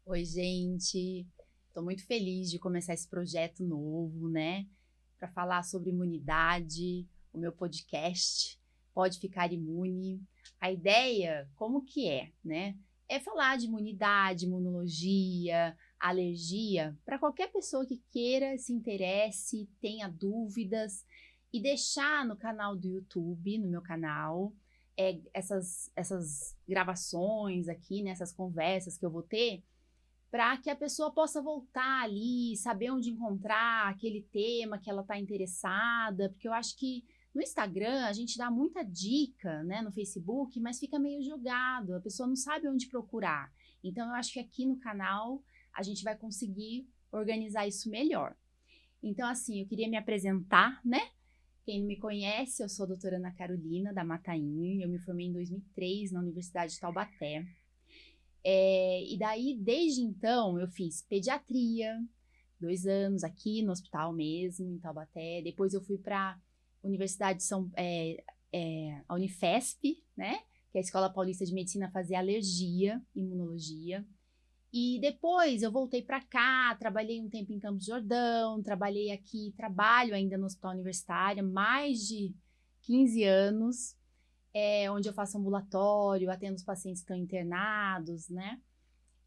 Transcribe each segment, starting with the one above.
Oi, gente. Estou muito feliz de começar esse projeto novo, né? Para falar sobre imunidade, o meu podcast Pode Ficar Imune. A ideia, como que é, né? É falar de imunidade, imunologia, alergia, para qualquer pessoa que queira, se interesse, tenha dúvidas, e deixar no canal do YouTube, no meu canal, essas gravações aqui, né, essas conversas que eu vou ter, para que a pessoa possa voltar ali, saber onde encontrar aquele tema que ela está interessada, porque eu acho que no Instagram a gente dá muita dica, né, no Facebook, mas fica meio jogado, a pessoa não sabe onde procurar. Então eu acho que aqui no canal a gente vai conseguir organizar isso melhor. Então assim, eu queria me apresentar, né? Quem não me conhece, eu sou a doutora Ana Carolina da Mataim, eu me formei em 2003 na Universidade de Taubaté. E daí, desde então, eu fiz pediatria, 2 anos aqui no hospital mesmo, em Taubaté. Depois eu fui para a Universidade de a Unifesp, né? Que é a Escola Paulista de Medicina, fazer alergia, imunologia. E depois eu voltei para cá, trabalhei um tempo em Campos do Jordão, trabalho ainda no hospital universitário, mais de 15 anos. Onde eu faço ambulatório, atendo os pacientes que estão internados, né?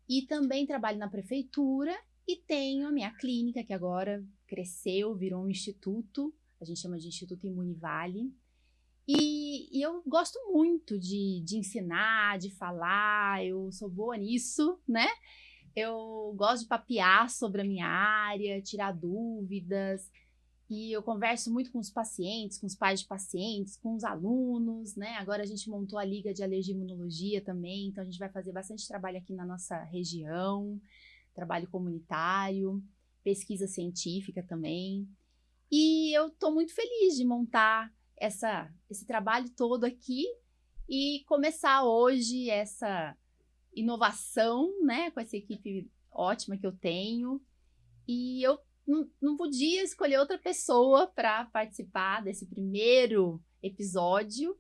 E também trabalho na prefeitura e tenho a minha clínica, que agora cresceu, virou um instituto, a gente chama de Instituto Imunivale. E eu gosto muito de ensinar, de falar, eu sou boa nisso, né? Eu gosto de papear sobre a minha área, tirar dúvidas. E eu converso muito com os pacientes, com os pais de pacientes, com os alunos, né? Agora a gente montou a Liga de Alergia e Imunologia também, então a gente vai fazer bastante trabalho aqui na nossa região, trabalho comunitário, pesquisa científica também. E eu estou muito feliz de montar esse trabalho todo aqui e começar hoje essa inovação, né? Com essa equipe ótima que eu tenho. E eu não podia escolher outra pessoa para participar desse primeiro episódio,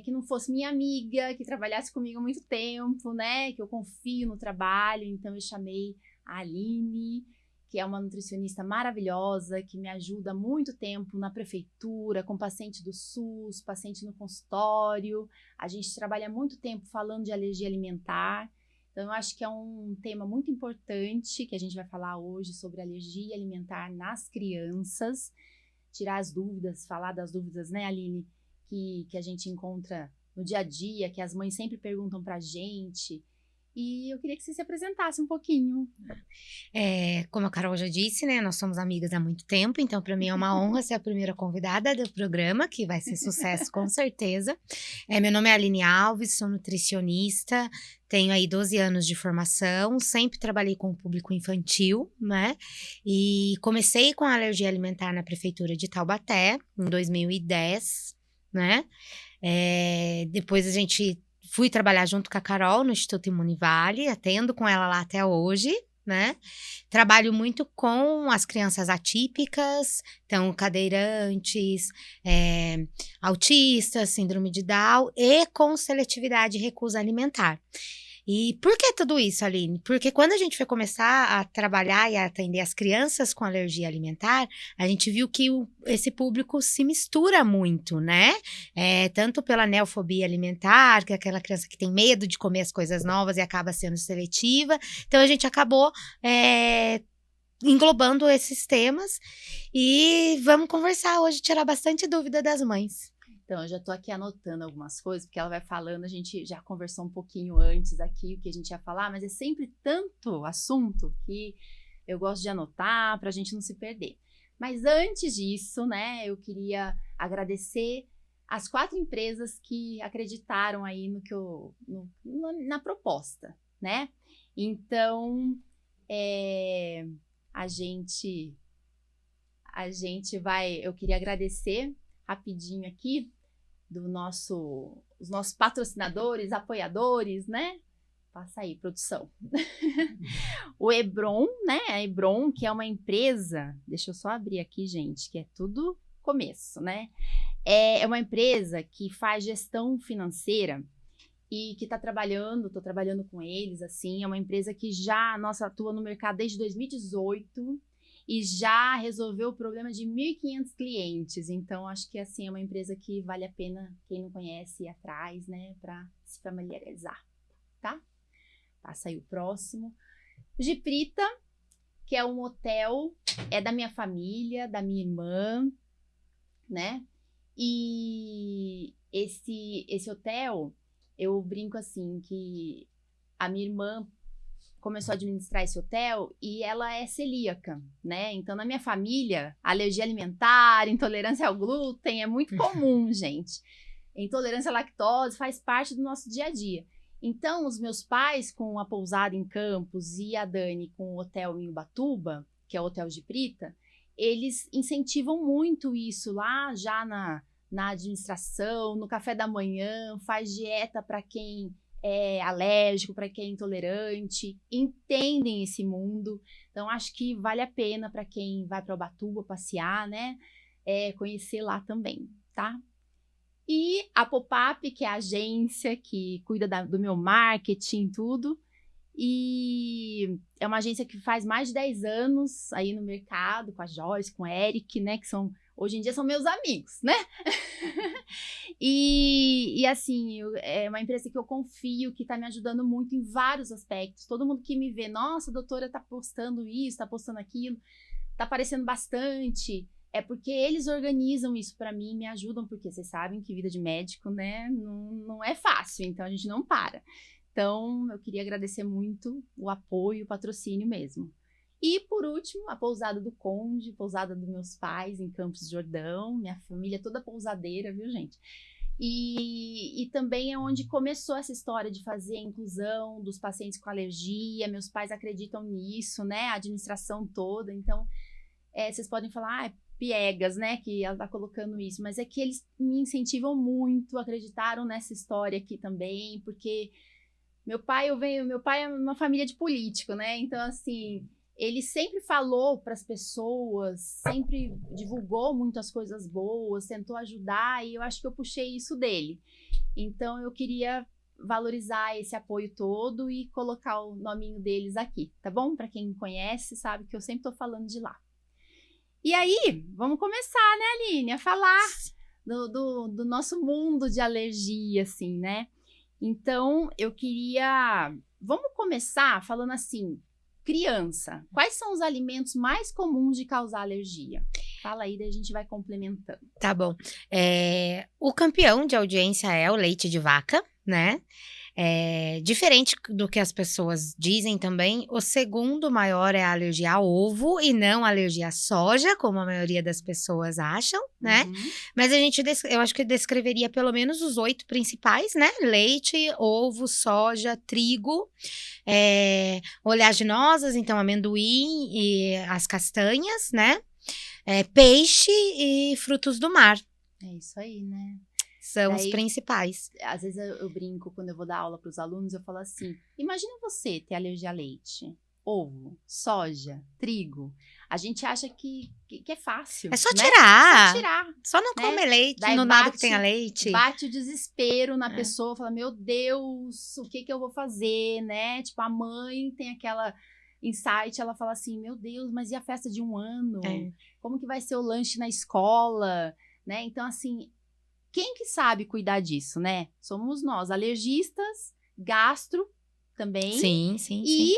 que não fosse minha amiga, que trabalhasse comigo há muito tempo, né? Que eu confio no trabalho. Então eu chamei a Aline, que é uma nutricionista maravilhosa, que me ajuda há muito tempo na prefeitura, com paciente do SUS, paciente no consultório. A gente trabalha há muito tempo falando de alergia alimentar. Então, eu acho que é um tema muito importante que a gente vai falar hoje sobre alergia alimentar nas crianças, tirar as dúvidas, falar das dúvidas, né, Aline, que a gente encontra no dia a dia, que as mães sempre perguntam pra gente. E eu queria que você se apresentasse um pouquinho. Como a Carol já disse, né, nós somos amigas há muito tempo, então para mim é uma honra ser a primeira convidada do programa, que vai ser sucesso com certeza. Meu nome é Aline Alves, sou nutricionista, tenho aí 12 anos de formação, sempre trabalhei com o público infantil, né, e comecei com a alergia alimentar na prefeitura de Taubaté, em 2010, né, depois fui trabalhar junto com a Carol no Instituto Imunivale, atendo com ela lá até hoje, né? Trabalho muito com as crianças atípicas, então cadeirantes, autistas, síndrome de Down e com seletividade e recusa alimentar. E por que tudo isso, Aline? Porque quando a gente foi começar a trabalhar e a atender as crianças com alergia alimentar, a gente viu que esse público se mistura muito, né? Tanto pela neofobia alimentar, que é aquela criança que tem medo de comer as coisas novas e acaba sendo seletiva. Então, a gente acabou englobando esses temas e vamos conversar hoje, tirar bastante dúvida das mães. Então, eu já tô aqui anotando algumas coisas, porque ela vai falando, a gente já conversou um pouquinho antes aqui o que a gente ia falar, mas é sempre tanto assunto que eu gosto de anotar pra gente não se perder. Mas antes disso, né, eu queria agradecer as 4 empresas que acreditaram aí no que na proposta, né? Então, a gente vai, eu queria agradecer rapidinho aqui os nossos patrocinadores, apoiadores, né? Passa aí, produção. O Hebron, né? A Hebron, que é uma empresa, deixa eu só abrir aqui, gente, que é tudo começo, né? É uma empresa que faz gestão financeira e que tô trabalhando com eles, assim, é uma empresa que já, atua no mercado desde 2018 e já resolveu o problema de 1.500 clientes, então acho que, assim, é uma empresa que vale a pena, quem não conhece, ir atrás, né, para se familiarizar, tá? Passa aí o próximo. O Giprita, que é um hotel, é da minha família, da minha irmã, né? E esse hotel, eu brinco assim, que a minha irmã começou a administrar esse hotel e ela é celíaca, né? Então, na minha família, alergia alimentar, intolerância ao glúten é muito comum, gente. Intolerância à lactose faz parte do nosso dia a dia. Então, os meus pais com a pousada em Campos e a Dani com o hotel em Ubatuba, que é o Hotel Giprita, eles incentivam muito isso lá já na administração, no café da manhã, faz dieta para quem é alérgico, para quem é intolerante, entendem esse mundo. Então, acho que vale a pena para quem vai para Ubatuba passear, né? Conhecer lá também, tá? E a Pop-Up, que é a agência que cuida do meu marketing, tudo. E é uma agência que faz mais de 10 anos aí no mercado, com a Joyce, com o Eric, né? Que hoje em dia são meus amigos, né? e assim, é uma empresa que eu confio, que tá me ajudando muito em vários aspectos. Todo mundo que me vê, nossa, a doutora tá postando isso, tá postando aquilo, tá aparecendo bastante. É porque eles organizam isso para mim, me ajudam, porque vocês sabem que vida de médico, né, não é fácil, então a gente não para. Então, eu queria agradecer muito o apoio, o patrocínio mesmo. E, por último, a pousada do Conde, pousada dos meus pais em Campos do Jordão, minha família toda pousadeira, viu, gente? E também é onde começou essa história de fazer a inclusão dos pacientes com alergia, meus pais acreditam nisso, né, a administração toda, então, vocês podem falar, piegas, né, que ela tá colocando isso, mas é que eles me incentivam muito, acreditaram nessa história aqui também, porque meu pai é uma família de político, né, então assim, ele sempre falou para as pessoas, sempre divulgou muitas coisas boas, tentou ajudar, e eu acho que eu puxei isso dele, então eu queria valorizar esse apoio todo e colocar o nominho deles aqui, tá bom? Para quem me conhece, sabe que eu sempre tô falando de lá. E aí, vamos começar, né, Aline, a falar do nosso mundo de alergia, assim, né? Então, vamos começar falando assim, criança, quais são os alimentos mais comuns de causar alergia? Fala aí, daí a gente vai complementando. Tá bom. O campeão de audiência é o leite de vaca, né? Diferente do que as pessoas dizem também, o segundo maior é a alergia a ovo e não a alergia à soja, como a maioria das pessoas acham, né? Mas eu acho que descreveria pelo menos os 8 principais, né? Leite, ovo, soja, trigo, oleaginosas, então amendoim e as castanhas, né? Peixe e frutos do mar. É isso aí, né? São os principais. Às vezes eu brinco quando eu vou dar aula para os alunos, eu falo assim, imagina você ter alergia a leite, ovo, soja, trigo. A gente acha que é fácil. É só né? tirar. É só tirar. Só não comer leite, daí não nada que tenha leite. Bate o desespero na pessoa, fala, meu Deus, o que eu vou fazer, né? Tipo, a mãe tem aquela insight, ela fala assim, meu Deus, mas e a festa de 1 ano? Como que vai ser o lanche na escola? Né? Então, assim, quem que sabe cuidar disso, né? Somos nós, alergistas, gastro também. Sim. E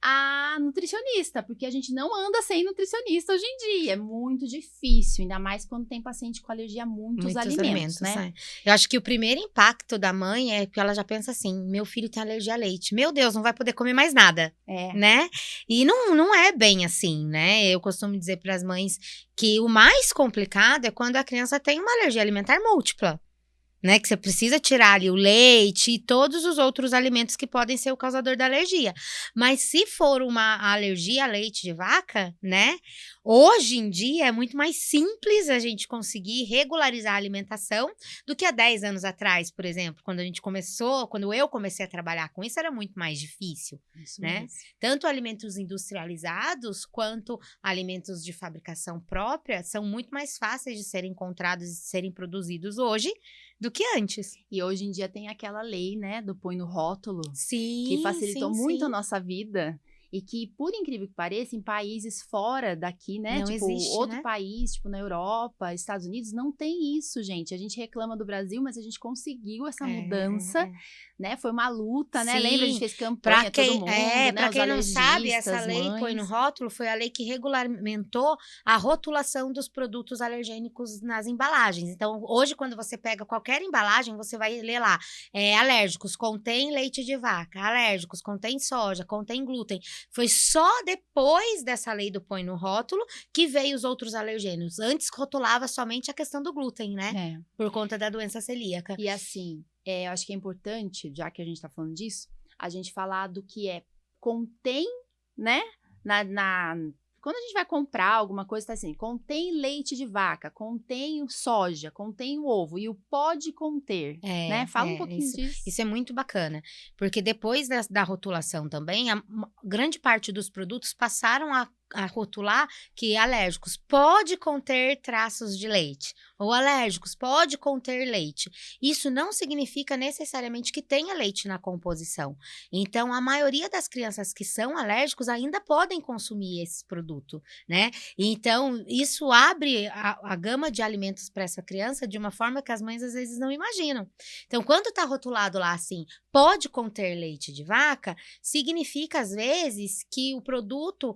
a nutricionista, porque a gente não anda sem nutricionista hoje em dia. É muito difícil, ainda mais quando tem paciente com alergia a muitos alimentos, né? Eu acho que o primeiro impacto da mãe é que ela já pensa assim, meu filho tem alergia a leite. Meu Deus, não vai poder comer mais nada, né? E não é bem assim, né? Eu costumo dizer para as mães que o mais complicado é quando a criança tem uma alergia alimentar múltipla. Né, que você precisa tirar ali o leite e todos os outros alimentos que podem ser o causador da alergia. Mas se for uma alergia a leite de vaca, né, hoje em dia é muito mais simples a gente conseguir regularizar a alimentação do que há 10 anos atrás, por exemplo, quando eu comecei a trabalhar com isso, era muito mais difícil, Isso né? mesmo. Tanto alimentos industrializados quanto alimentos de fabricação própria são muito mais fáceis de serem encontrados e de serem produzidos hoje do que antes. E hoje em dia tem aquela lei, né, do põe no rótulo, Sim, que facilitou muito sim. a nossa vida. E que, por incrível que pareça, em países fora daqui, né? Não Tipo, existe, outro né? país, tipo, na Europa, Estados Unidos, não tem isso, gente. A gente reclama do Brasil, mas a gente conseguiu essa mudança, né? Foi uma luta, né? Lembra? A gente fez campanha, todo mundo, né? Pra Os quem não sabe, essa alergistas, lei põe no mães. rótulo, foi a lei que regulamentou a rotulação dos produtos alergênicos nas embalagens. Então, hoje, quando você pega qualquer embalagem, você vai ler lá, alérgicos, contém leite de vaca, alérgicos, contém soja, contém glúten. Foi só depois dessa lei do põe no rótulo que veio os outros alergênios. Antes rotulava somente a questão do glúten, né? Por conta da doença celíaca. E assim, eu acho que é importante, já que a gente tá falando disso, a gente falar do que contém, né? Quando a gente vai comprar alguma coisa, tá assim, contém leite de vaca, contém soja, contém ovo, e o pode conter, né? Fala um pouquinho disso. Isso é muito bacana, porque depois da rotulação também, grande parte dos produtos passaram a rotular que alérgicos pode conter traços de leite, ou alérgicos pode conter leite. Isso não significa necessariamente que tenha leite na composição. Então, a maioria das crianças que são alérgicos ainda podem consumir esse produto, né? Então, isso abre a gama de alimentos para essa criança de uma forma que as mães às vezes não imaginam. Então, quando está rotulado lá assim, pode conter leite de vaca, significa às vezes que o produto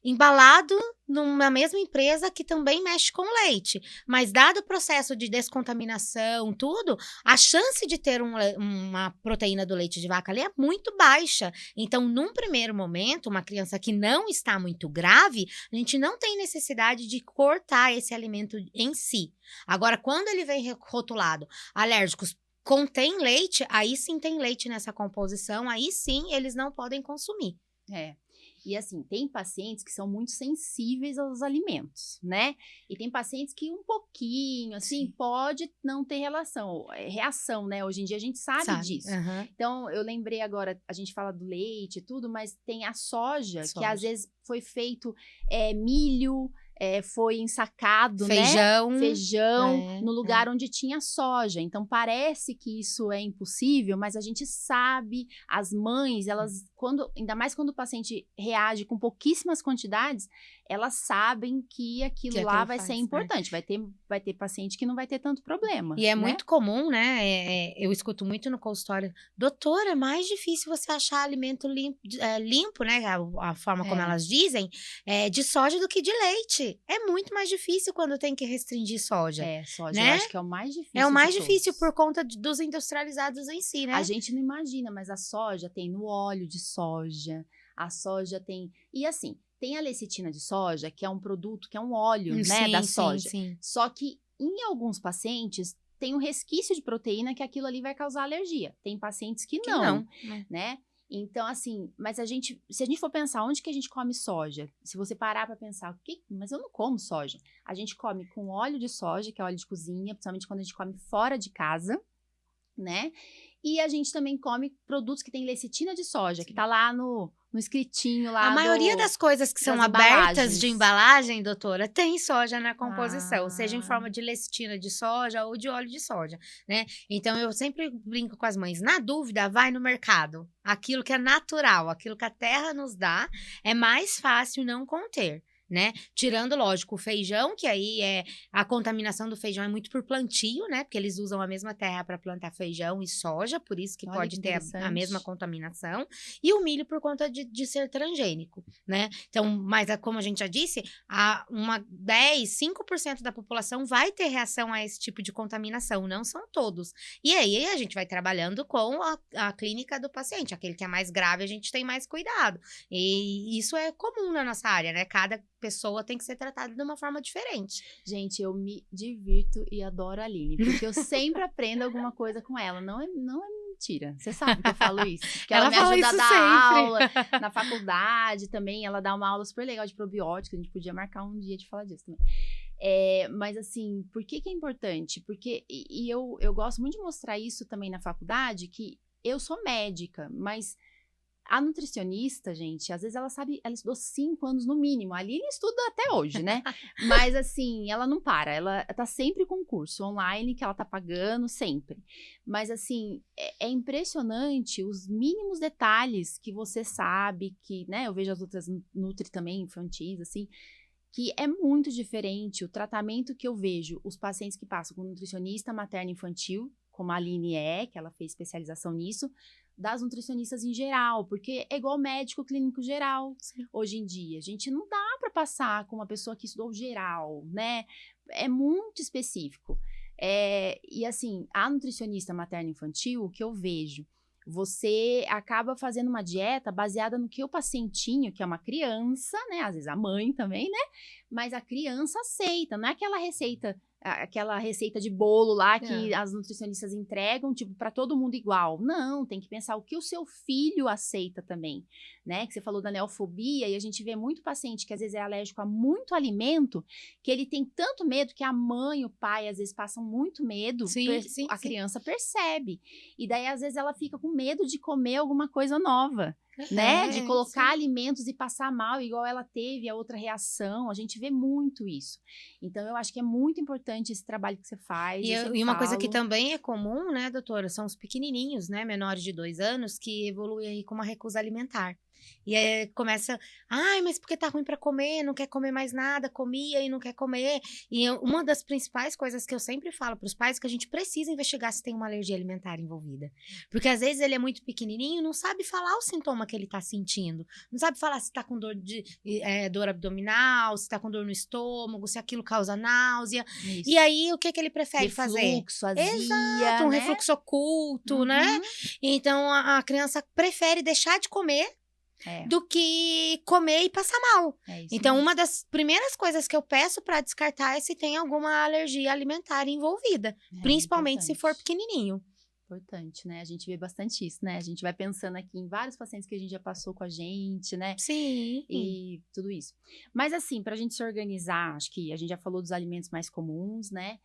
embalado numa mesma empresa que também mexe com leite. Mas dado o processo de descontaminação, tudo, a chance de ter uma proteína do leite de vaca ali é muito baixa. Então, num primeiro momento, uma criança que não está muito grave, a gente não tem necessidade de cortar esse alimento em si. Agora, quando ele vem rotulado, alérgicos contém leite, aí sim tem leite nessa composição, aí sim eles não podem consumir. E assim, tem pacientes que são muito sensíveis aos alimentos, né? E tem pacientes que um pouquinho, assim, pode não ter reação, né? Hoje em dia a gente sabe disso. Uhum. Então, eu lembrei agora, a gente fala do leite e tudo, mas tem a soja, que às vezes foi feito milho, foi ensacado, feijão, né? Feijão, no lugar onde tinha soja. Então, parece que isso é impossível, mas a gente sabe, as mães, elas, ainda mais quando o paciente reage com pouquíssimas quantidades, elas sabem que aquilo lá vai ser importante. Vai ter paciente que não vai ter tanto problema. E é muito comum, né? Eu escuto muito no consultório, doutora, é mais difícil você achar alimento limpo, né? A forma como elas dizem, de soja do que de leite. É muito mais difícil quando tem que restringir soja. Soja, né? Eu acho que é o mais difícil. É o mais difícil por conta dos industrializados em si, né? A gente não imagina, mas a soja tem no óleo de soja, a soja tem... E assim, tem a lecitina de soja, que é um produto, que é um óleo, né, da soja. Sim. Só que em alguns pacientes tem um resquício de proteína que aquilo ali vai causar alergia. Tem pacientes que não, né? Então, assim, mas se a gente for pensar onde que a gente come soja, se você parar pra pensar, mas eu não como soja. A gente come com óleo de soja, que é óleo de cozinha, principalmente quando a gente come fora de casa, né? E a gente também come produtos que tem lecitina de soja, que tá lá no escritinho lá. A maioria das coisas que são abertas de embalagem, doutora, tem soja na composição, seja em forma de lecitina de soja ou de óleo de soja, né? Então, eu sempre brinco com as mães, na dúvida, vai no mercado. Aquilo que é natural, aquilo que a terra nos dá, é mais fácil não conter. né? Tirando, lógico, o feijão, que aí a contaminação do feijão é muito por plantio, né? Porque eles usam a mesma terra para plantar feijão e soja, por isso que Olha pode que ter a mesma interessante. contaminação. E o milho por conta de ser transgênico, né? Então, mas como a gente já disse, 5% da população vai ter reação a esse tipo de contaminação, não são todos. E aí a gente vai trabalhando com a clínica do paciente, aquele que é mais grave, a gente tem mais cuidado. E isso é comum na nossa área, né? Cada pessoa tem que ser tratada de uma forma diferente. Gente, eu me divirto e adoro a Aline, porque eu sempre aprendo alguma coisa com ela. Não é mentira. Você sabe que eu falo isso. Porque ela me fala ajuda a isso dar sempre. aula na faculdade também. Ela dá uma aula super legal de probiótica. A gente podia marcar um dia de falar disso também. Mas assim, por que é importante? Porque, eu gosto muito de mostrar isso também na faculdade, que eu sou médica, mas a nutricionista, gente, às vezes ela estudou 5 anos no mínimo. A Aline estuda até hoje, né? Mas assim, ela não para, ela tá sempre com curso online que ela tá pagando, sempre. Mas assim, é impressionante os mínimos detalhes que você sabe, que, né, eu vejo as outras nutri também, infantis, assim, que é muito diferente o tratamento que eu vejo os pacientes que passam com nutricionista materno-infantil, como a Aline que ela fez especialização nisso, das nutricionistas em geral, porque é igual médico clínico geral. Sim. Hoje em dia. A gente não dá para passar com uma pessoa que estudou geral, né? É muito específico. E assim, a nutricionista materno-infantil, o que eu vejo, você acaba fazendo uma dieta baseada no que o pacientinho, que é uma criança, né? Às vezes a mãe também, né? Mas a criança aceita, não é aquela receita de bolo lá que as nutricionistas entregam, tipo, para todo mundo igual. Não, tem que pensar o que o seu filho aceita também, né? Que você falou da neofobia, e a gente vê muito paciente que às vezes é alérgico a muito alimento, que ele tem tanto medo que a mãe, o pai, às vezes passam muito medo, a criança percebe. E daí, às vezes, ela fica com medo de comer alguma coisa nova. Né? De colocar alimentos e passar mal, igual ela teve a outra reação. A gente vê muito isso. Então, eu acho que é muito importante esse trabalho que você faz. E uma coisa que também é comum, né, doutora, são os pequenininhos, né, menores de 2 anos, que evoluem aí com uma recusa alimentar. E aí começa, ai, mas porque tá ruim pra comer, não quer comer mais nada, comia e não quer comer. E uma das principais coisas que eu sempre falo pros pais é que a gente precisa investigar se tem uma alergia alimentar envolvida. Porque às vezes ele é muito pequenininho, não sabe falar o sintoma que ele tá sentindo. Não sabe falar se tá com dor abdominal, se tá com dor no estômago, se aquilo causa náusea. Isso. E aí, o que ele prefere fazer? Refluxo, azia, exato, um refluxo oculto, né? Então, a criança prefere deixar de comer do que comer e passar mal. Então, uma das primeiras coisas que eu peço para descartar é se tem alguma alergia alimentar envolvida, principalmente se for pequenininho. Importante, né? A gente vê bastante isso, né? A gente vai pensando aqui em vários pacientes que a gente já passou com a gente, né? Sim. E tudo isso. Mas assim, pra gente se organizar, acho que a gente já falou dos alimentos mais comuns, né?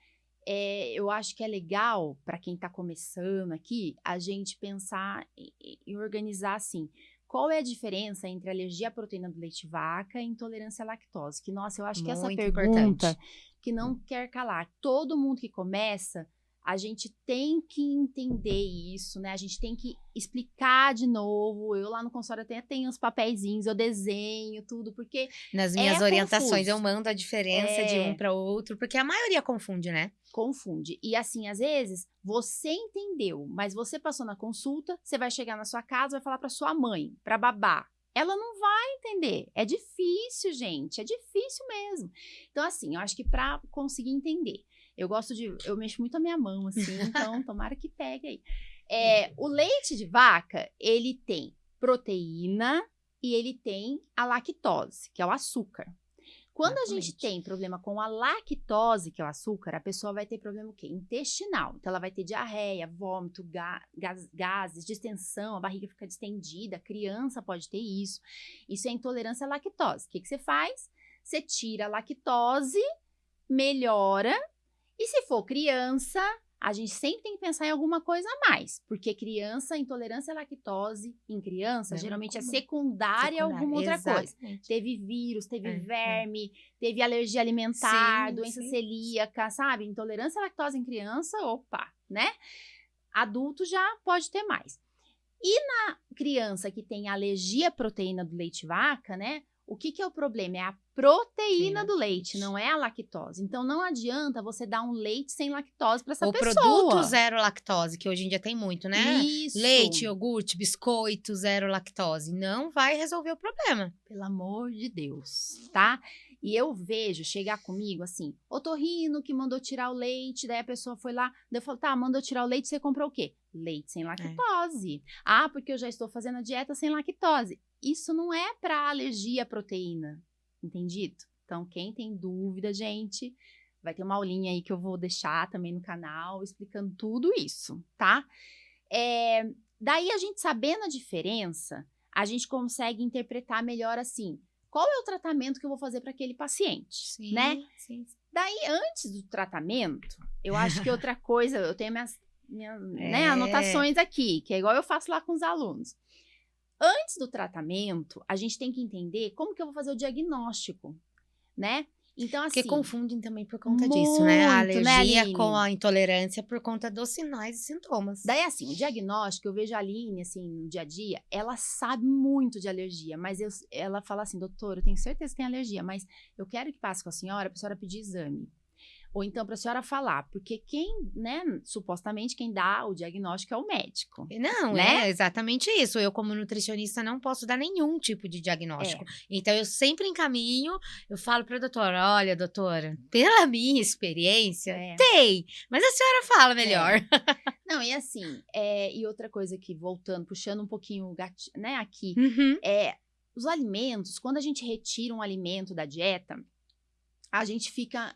Eu acho que é legal, para quem tá começando aqui, a gente pensar e organizar assim. Qual é a diferença entre alergia à proteína do leite de vaca e intolerância à lactose? Que, nossa, eu acho que essa pergunta que não quer calar. Todo mundo que começa, a gente tem que entender isso, né? A gente tem que explicar de novo. Eu lá no consultório até tenho uns papeizinhos, eu desenho tudo, porque nas minhas orientações eu mando a diferença de um para outro, porque a maioria confunde, né? Confunde. E assim, às vezes, você entendeu, mas você passou na consulta, você vai chegar na sua casa, vai falar para sua mãe, para babá. Ela não vai entender. É difícil, gente. É difícil mesmo. Então, assim, eu acho que para conseguir entender, eu mexo muito a minha mão, assim, então tomara que pegue aí. O leite de vaca, ele tem proteína e ele tem a lactose, que é o açúcar. Quando a gente tem problema com a lactose, que é o açúcar, a pessoa vai ter problema o quê? Intestinal. Então, ela vai ter diarreia, vômito, gases, distensão, a barriga fica distendida, a criança pode ter isso. Isso é intolerância à lactose. O que você faz? Você tira a lactose, melhora, e se for criança, a gente sempre tem que pensar em alguma coisa a mais, porque intolerância à lactose em criança, geralmente é secundária a alguma outra coisa. Teve vírus, teve verme, teve alergia alimentar, doença celíaca, sabe? Intolerância à lactose em criança, opa, né? Adulto já pode ter mais. E na criança que tem alergia à proteína do leite de vaca, né? O que é o problema? É a proteína do leite, não é a lactose. Então, não adianta você dar um leite sem lactose para essa Ou pessoa. produto zero lactose, que hoje em dia tem muito, né? Isso. Leite, iogurte, biscoito, zero lactose. Não vai resolver o problema. Pelo amor de Deus, tá? E eu vejo chegar comigo assim, otorrino que mandou tirar o leite, daí a pessoa foi lá, daí eu falo, tá, mandou tirar o leite, você comprou o quê? Leite sem lactose. Ah, porque eu já estou fazendo a dieta sem lactose. Isso não é para alergia à proteína, entendido? Então, quem tem dúvida, gente, vai ter uma aulinha aí que eu vou deixar também no canal, explicando tudo isso, tá? Daí, a gente sabendo a diferença, a gente consegue interpretar melhor assim, qual é o tratamento que eu vou fazer para aquele paciente, Sim, né? sim. Daí, antes do tratamento, eu acho que outra coisa, eu tenho minhas né, anotações aqui, que é igual eu faço lá com os alunos. Antes do tratamento, a gente tem que entender como que eu vou fazer o diagnóstico, né? Então, assim... Porque confundem também por conta disso, né? A alergia com a intolerância por conta dos sinais e sintomas. Daí, assim, o diagnóstico, eu vejo a Aline, assim, no dia a dia, ela sabe muito de alergia, mas ela fala assim, doutor, eu tenho certeza que tem alergia, mas eu quero que passe com a senhora pra senhora pedir exame. Ou então, para a senhora falar, porque quem, né, supostamente quem dá o diagnóstico é o médico. Não, né? é exatamente isso. Eu, como nutricionista, não posso dar nenhum tipo de diagnóstico. Então, eu sempre encaminho, eu falo para a doutora, olha, doutora, pela minha experiência, tem, mas a senhora fala melhor. Não, e assim, e outra coisa que, voltando, puxando um pouquinho o gatilho, né, aqui, os alimentos, quando a gente retira um alimento da dieta, a gente fica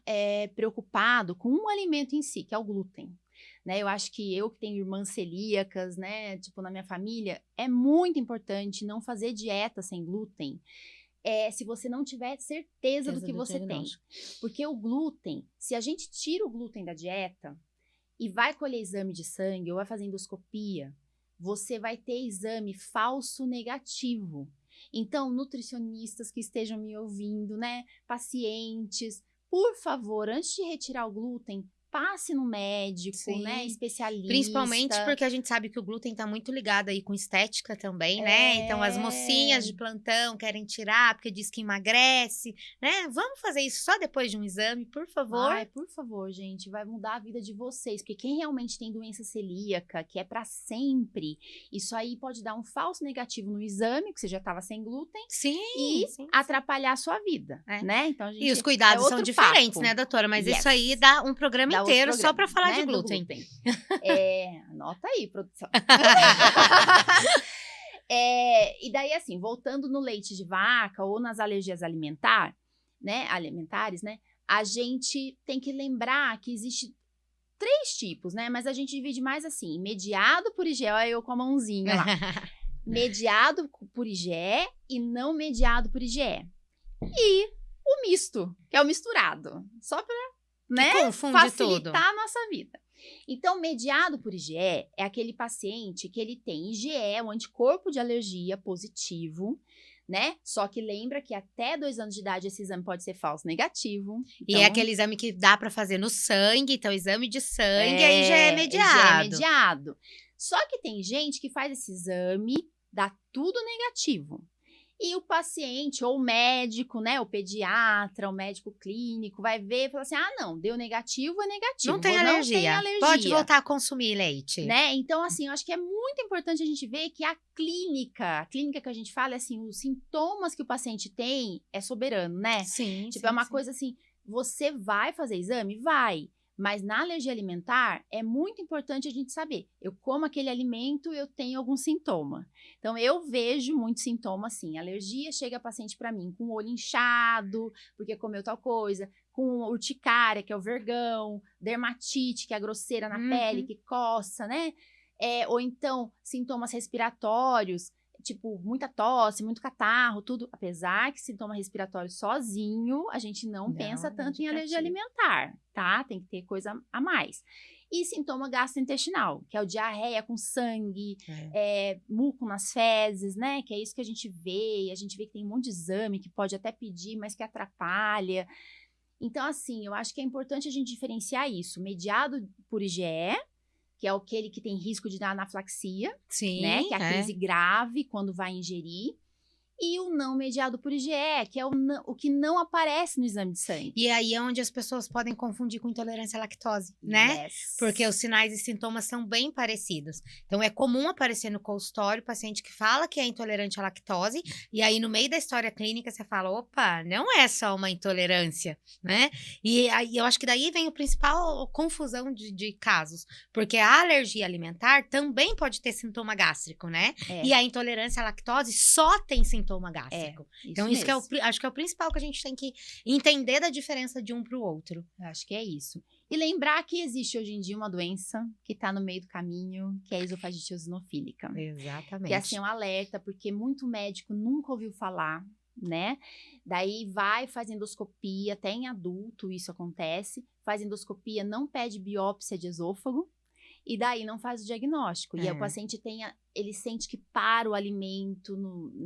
preocupado com um alimento em si, que é o glúten. Né? Eu acho que eu que tenho irmãs celíacas, né, tipo na minha família, é muito importante não fazer dieta sem glúten, se você não tiver certeza do que você tem. Porque o glúten, se a gente tira o glúten da dieta e vai colher exame de sangue ou vai fazer endoscopia, você vai ter exame falso negativo. Então, nutricionistas que estejam me ouvindo, né, pacientes, por favor, antes de retirar o glúten, passe no médico, né, especialista. Principalmente porque a gente sabe que o glúten tá muito ligado aí com estética também, né? Então, as mocinhas de plantão querem tirar porque diz que emagrece, né? Vamos fazer isso só depois de um exame, por favor. Ai, por favor, gente, vai mudar a vida de vocês, porque quem realmente tem doença celíaca, que é pra sempre, isso aí pode dar um falso negativo no exame, que você já tava sem glúten, e atrapalhar a sua vida, né? Então, e os cuidados são diferentes, né, doutora? Mas isso aí dá um programa inteiro só para falar, né, de glúten. Anota aí, produção. E daí, assim, voltando no leite de vaca ou nas alergias alimentares, né, a gente tem que lembrar que existe 3 tipos, né? Mas a gente divide mais assim, mediado por IgE, olha eu com a mãozinha lá. Mediado por IgE e não mediado por IgE. E o misto, que é o misturado. Só para, né, facilitar a nossa vida. Então, mediado por IgE é aquele paciente que ele tem IgE, um anticorpo de alergia positivo, né? Só que lembra que até 2 anos de idade esse exame pode ser falso negativo. Então, e é aquele exame que dá para fazer no sangue, então exame de sangue aí já é mediado. Já é mediado. Só que tem gente que faz esse exame, dá tudo negativo. E o paciente, ou o médico, né, o pediatra, o médico clínico, vai ver e fala assim, não, deu negativo, é negativo. Não tem alergia. Pode voltar a consumir leite. Né? Então, assim, eu acho que é muito importante a gente ver que a clínica que a gente fala, é assim, os sintomas que o paciente tem é soberano, né? Sim, tipo, é uma coisa assim, você vai fazer exame? Vai. Mas na alergia alimentar, é muito importante a gente saber. Eu como aquele alimento, eu tenho algum sintoma. Então, eu vejo muito sintoma assim. Alergia, chega paciente para mim com o olho inchado, porque comeu tal coisa. Com urticária, que é o vergão. Dermatite, que é a grosseira na pele, que coça, né? Ou então, sintomas respiratórios. Tipo, muita tosse, muito catarro, tudo. Apesar que sintoma respiratório sozinho, a gente não pensa tanto em alergia alimentar, tá? Tem que ter coisa a mais. E sintoma gastrointestinal, que é o diarreia com sangue, muco nas fezes, né? Que é isso que a gente vê. E a gente vê que tem um monte de exame que pode até pedir, mas que atrapalha. Então, assim, eu acho que é importante a gente diferenciar isso. Mediado por IgE, que é aquele que tem risco de dar anafilaxia, né? Que é a crise grave quando vai ingerir. E o não mediado por IgE, que é o que não aparece no exame de sangue. E aí é onde as pessoas podem confundir com intolerância à lactose, né? Yes. Porque os sinais e sintomas são bem parecidos. Então, é comum aparecer no consultório o paciente que fala que é intolerante à lactose, e aí no meio da história clínica você fala, opa, não é só uma intolerância, né? E aí eu acho que daí vem o principal confusão de casos, porque a alergia alimentar também pode ter sintoma gástrico, né? E a intolerância à lactose só tem sintoma gástrico. Então, isso que acho que é o principal que a gente tem que entender da diferença de um para o outro. Eu acho que é isso. E lembrar que existe hoje em dia uma doença que está no meio do caminho, que é a esofagite eosinofílica. Exatamente. Que assim, é um alerta, porque muito médico nunca ouviu falar, né? Daí vai fazer endoscopia, até em adulto isso acontece, faz endoscopia, não pede biópsia de esôfago, e daí não faz o diagnóstico. E aí o paciente ele sente que para o alimento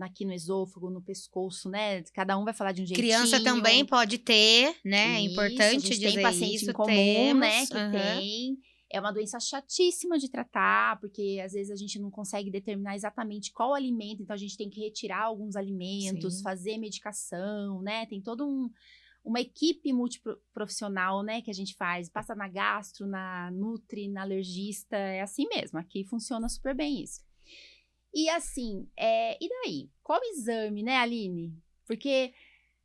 aqui no esôfago, no pescoço, né? Cada um vai falar de um jeitinho. Criança também pode ter, né? É importante dizer isso. Tem paciente em comum, né? Que tem. É uma doença chatíssima de tratar, porque às vezes a gente não consegue determinar exatamente qual alimento, então a gente tem que retirar alguns alimentos, fazer medicação, né? Tem todo uma equipe multiprofissional, né, que a gente faz, passa na gastro, na nutri, na alergista, é assim mesmo, aqui funciona super bem isso. E assim, e daí? Qual exame, né, Aline? Porque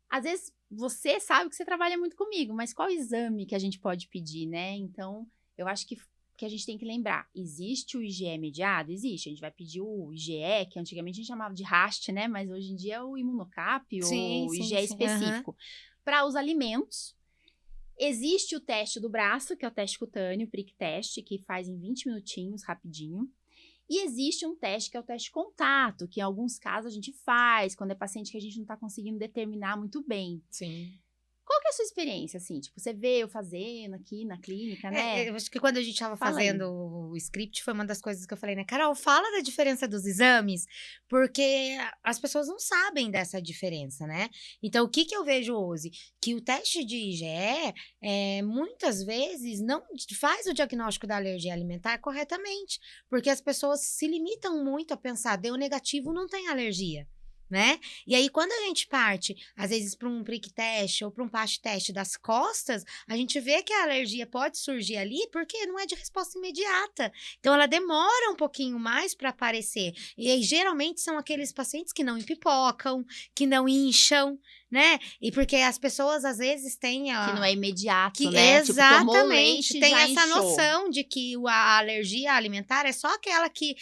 às vezes você sabe que você trabalha muito comigo, mas qual exame que a gente pode pedir, né? Então, eu acho que a gente tem que lembrar, existe o IgE mediado? Existe, a gente vai pedir o IgE, que antigamente a gente chamava de RAST, né, mas hoje em dia é o Imunocap ou o IgE específico. Para os alimentos, existe o teste do braço, que é o teste cutâneo, o prick test, que faz em 20 minutinhos, rapidinho. E existe um teste que é o teste contato, que em alguns casos a gente faz, quando é paciente que a gente não está conseguindo determinar muito bem. Sim. Qual que é a sua experiência, assim? Tipo, você vê eu fazendo aqui na clínica, né? Eu acho que quando a gente estava fazendo o script, foi uma das coisas que eu falei, né? Carol, fala da diferença dos exames, porque as pessoas não sabem dessa diferença, né? Então, o que eu vejo hoje? Que o teste de IgE, muitas vezes, não faz o diagnóstico da alergia alimentar corretamente, porque as pessoas se limitam muito a pensar, deu negativo, não tem alergia. Né? E aí, quando a gente parte, às vezes, para um prick test ou para um patch test das costas, a gente vê que a alergia pode surgir ali porque não é de resposta imediata. Então, ela demora um pouquinho mais para aparecer. E aí, geralmente, são aqueles pacientes que não empipocam, que não incham, né? E porque as pessoas, às vezes, têm que não é imediato, né? Exatamente. Tipo, tomou leite, tem já essa inchou. noção de que a alergia alimentar é só aquela que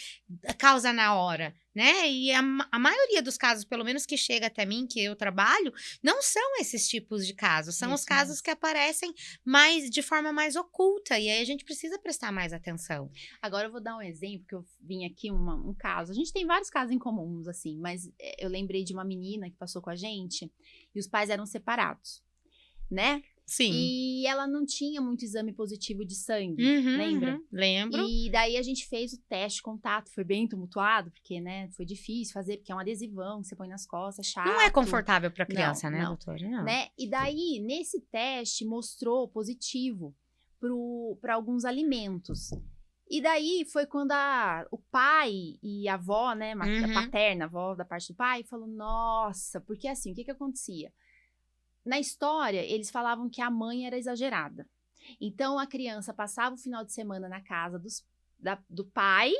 causa na hora, né? E a maioria dos casos, pelo menos que chega até mim, que eu trabalho, não são esses tipos de casos. São os casos que aparecem de forma mais oculta. E aí a gente precisa prestar mais atenção. Agora eu vou dar um exemplo, que eu vim aqui um caso. A gente tem vários casos em comuns, assim, mas eu lembrei de uma menina que passou com a gente e os pais eram separados, né? Sim. E ela não tinha muito exame positivo de sangue, lembra? Lembro. E daí a gente fez o teste contato, foi bem tumultuado, porque, né, foi difícil fazer, porque é um adesivão que você põe nas costas, chato. Não é confortável para criança, né, não, doutora? Não. Né? E daí, nesse teste, mostrou positivo para alguns alimentos. E daí foi quando o pai e a avó, né, a paterna, a avó da parte do pai, falou, nossa, porque assim, o que acontecia? Na história, eles falavam que a mãe era exagerada. Então, a criança passava o final de semana na casa do pai,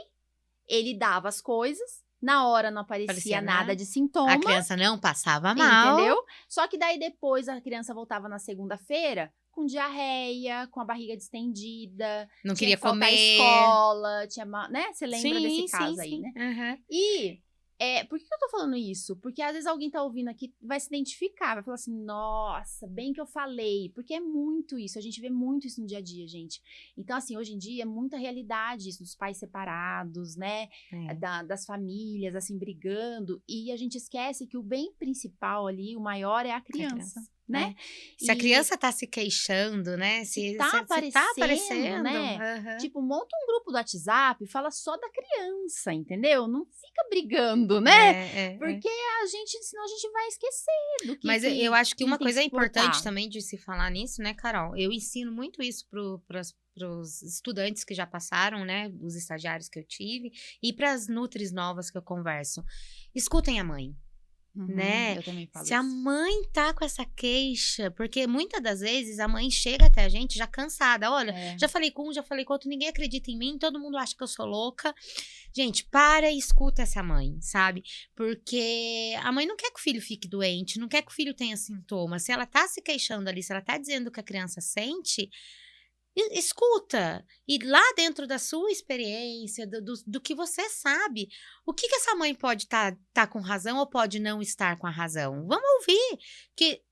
ele dava as coisas, na hora não aparecia nada de sintoma. A criança não passava mal. Entendeu? Só que daí depois a criança voltava na segunda-feira com diarreia, com a barriga distendida. Não queria comer. À escola, né? Você lembra desse caso aí, né? Uhum. E... por que eu tô falando isso? Porque às vezes alguém tá ouvindo aqui, vai se identificar, vai falar assim, nossa, bem que eu falei, porque é muito isso, a gente vê muito isso no dia a dia, gente. Então, assim, hoje em dia é muita realidade isso, dos pais separados, né, das famílias, assim, brigando, e a gente esquece que o bem principal ali, o maior é a criança. Né? Se a criança tá se queixando, né? Se tá aparecendo, né? Tipo, monta um grupo do WhatsApp, fala só da criança, entendeu? Não fica brigando, né? Porque senão a gente vai esquecer do que. Mas eu acho que uma coisa importante também de se falar nisso, né, Carol? Eu ensino muito isso pros estudantes que já passaram, né? Os estagiários que eu tive, e pras nutris novas que eu converso. Escutem a mãe. né? Eu também falo Se a isso. mãe tá com essa queixa, porque muitas das vezes a mãe chega até a gente já cansada. Olha, É. já falei com um, já falei com outro, ninguém acredita em mim, todo mundo acha que eu sou louca. Gente, para e escuta essa mãe, sabe? Porque a mãe não quer que o filho fique doente, não quer que o filho tenha sintomas. Se ela tá se queixando ali, se ela tá dizendo o que a criança sente, escuta. E lá dentro da sua experiência, do que você sabe, o que essa mãe pode tá com razão ou pode não estar com a razão? Vamos ouvir. Que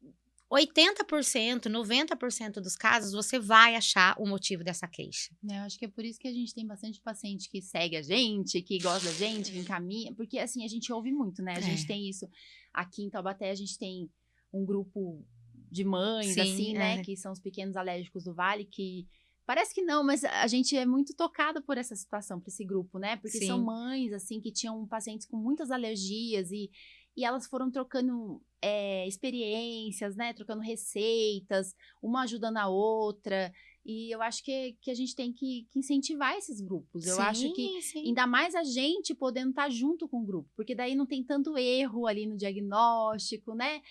80%, 90% dos casos, você vai achar o motivo dessa queixa. Eu acho que é por isso que a gente tem bastante paciente que segue a gente, que gosta da gente, que encaminha, porque assim, a gente ouve muito, né? A gente tem isso. Aqui em Taubaté, a gente tem um grupo de mães, Sim, assim, né? Que são os pequenos alérgicos do Vale, que parece que não, mas a gente é muito tocado por essa situação, por esse grupo, né? Porque são Sim. mães, assim, que tinham pacientes com muitas alergias e elas foram trocando experiências, né? Trocando receitas, uma ajudando a outra. E eu acho que a gente tem que incentivar esses grupos. Eu acho que Sim. ainda mais a gente podendo estar junto com o grupo, porque daí não tem tanto erro ali no diagnóstico, né?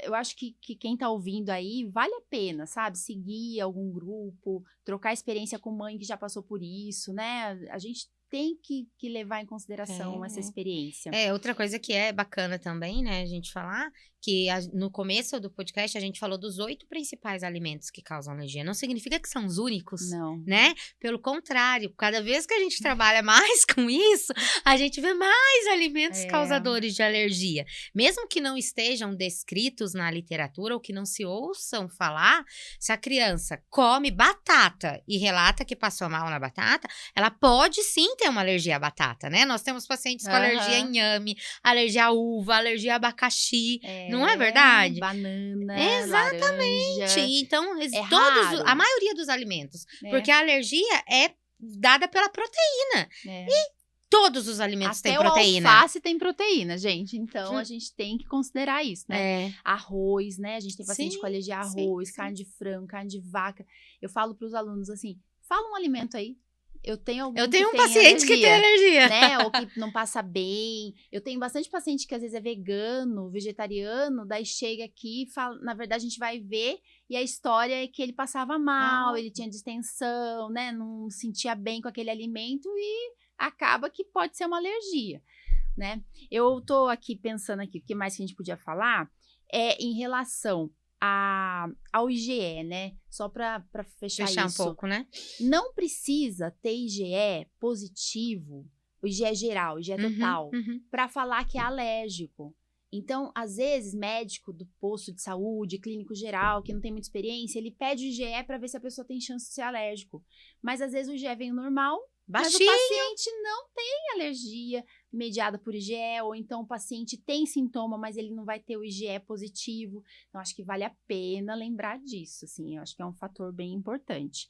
Eu acho que quem tá ouvindo aí vale a pena, sabe? Seguir algum grupo, trocar experiência com mãe que já passou por isso, né? A gente tem que levar em consideração essa experiência. Outra coisa que é bacana também, né, a gente falar, que no começo do podcast a gente falou dos 8 principais alimentos que causam alergia. Não significa que são os únicos, Não. né? Pelo contrário, cada vez que a gente trabalha mais com isso, a gente vê mais alimentos causadores de alergia. Mesmo que não estejam descritos na literatura ou que não se ouçam falar, se a criança come batata e relata que passou mal na batata, ela pode sim ter uma alergia à batata, né? Nós temos pacientes com alergia a inhame, alergia à uva, alergia a abacaxi. Não é verdade? Banana, Exatamente. laranja. Então, Raro. a maioria dos alimentos. Porque a alergia é dada pela proteína. E todos os alimentos têm proteína. Até o alface tem proteína, gente. Então, a gente tem que considerar isso, né? Arroz, né? A gente tem paciente com alergia a arroz, carne de frango, carne de vaca. Eu falo para os alunos assim, fala um alimento aí. Eu tenho um paciente que tem alergia, né? Ou que não passa bem. Eu tenho bastante paciente que às vezes é vegano, vegetariano, daí chega aqui e fala, na verdade a gente vai ver e a história é que ele passava mal, ele tinha distensão, né? Não sentia bem com aquele alimento e acaba que pode ser uma alergia, né? Eu tô aqui pensando aqui, o que mais que a gente podia falar em relação ao IgE, né? Só para fechar isso. Um pouco, né? Não precisa ter IgE positivo, o IgE geral, o IgE total, para falar que é alérgico. Então, às vezes, médico do posto de saúde, clínico geral, que não tem muita experiência, ele pede o IgE para ver se a pessoa tem chance de ser alérgico. Mas, às vezes, o IgE vem normal, baixinho, mas o paciente não tem alergia mediada por IgE, ou então o paciente tem sintoma, mas ele não vai ter o IgE positivo. Então, acho que vale a pena lembrar disso, assim, eu acho que é um fator bem importante.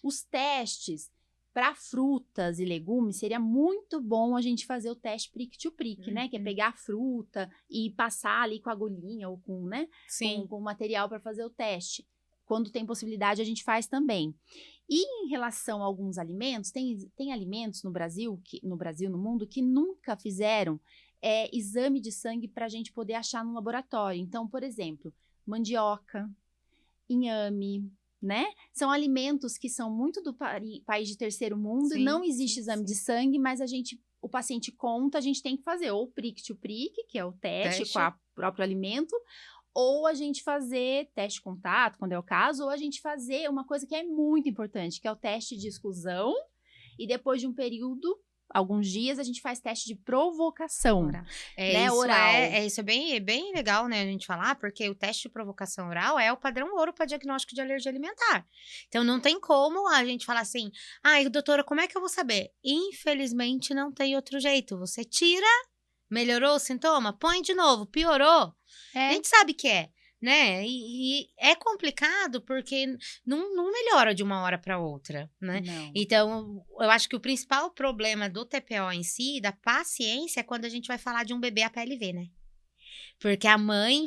Os testes para frutas e legumes, seria muito bom a gente fazer o teste prick-to-prick, né? Que é pegar a fruta e passar ali com a agulhinha ou com, né? Com material para fazer o teste. Quando tem possibilidade, a gente faz também. E em relação a alguns alimentos, tem alimentos no Brasil, no mundo, que nunca fizeram exame de sangue para a gente poder achar no laboratório. Então, por exemplo, mandioca, inhame, né? São alimentos que são muito do país de terceiro mundo, não existe exame de sangue, mas o paciente conta, a gente tem que fazer ou prick-to-prick, que é o teste com o próprio alimento, ou a gente fazer teste de contato, quando é o caso, ou a gente fazer uma coisa que é muito importante, que é o teste de exclusão, e depois de um período, alguns dias, a gente faz teste de provocação, oral. Isso é bem legal, né, a gente falar, porque o teste de provocação oral é o padrão ouro para diagnóstico de alergia alimentar. Então, não tem como a gente falar assim, doutora, como é que eu vou saber? Infelizmente, não tem outro jeito. Você tira, melhorou o sintoma, põe de novo, piorou. A gente sabe que né? E é complicado porque não melhora de uma hora para outra, né? Não. Então, eu acho que o principal problema do TPO em si, da paciência, é quando a gente vai falar de um bebê APLV, né? Porque a mãe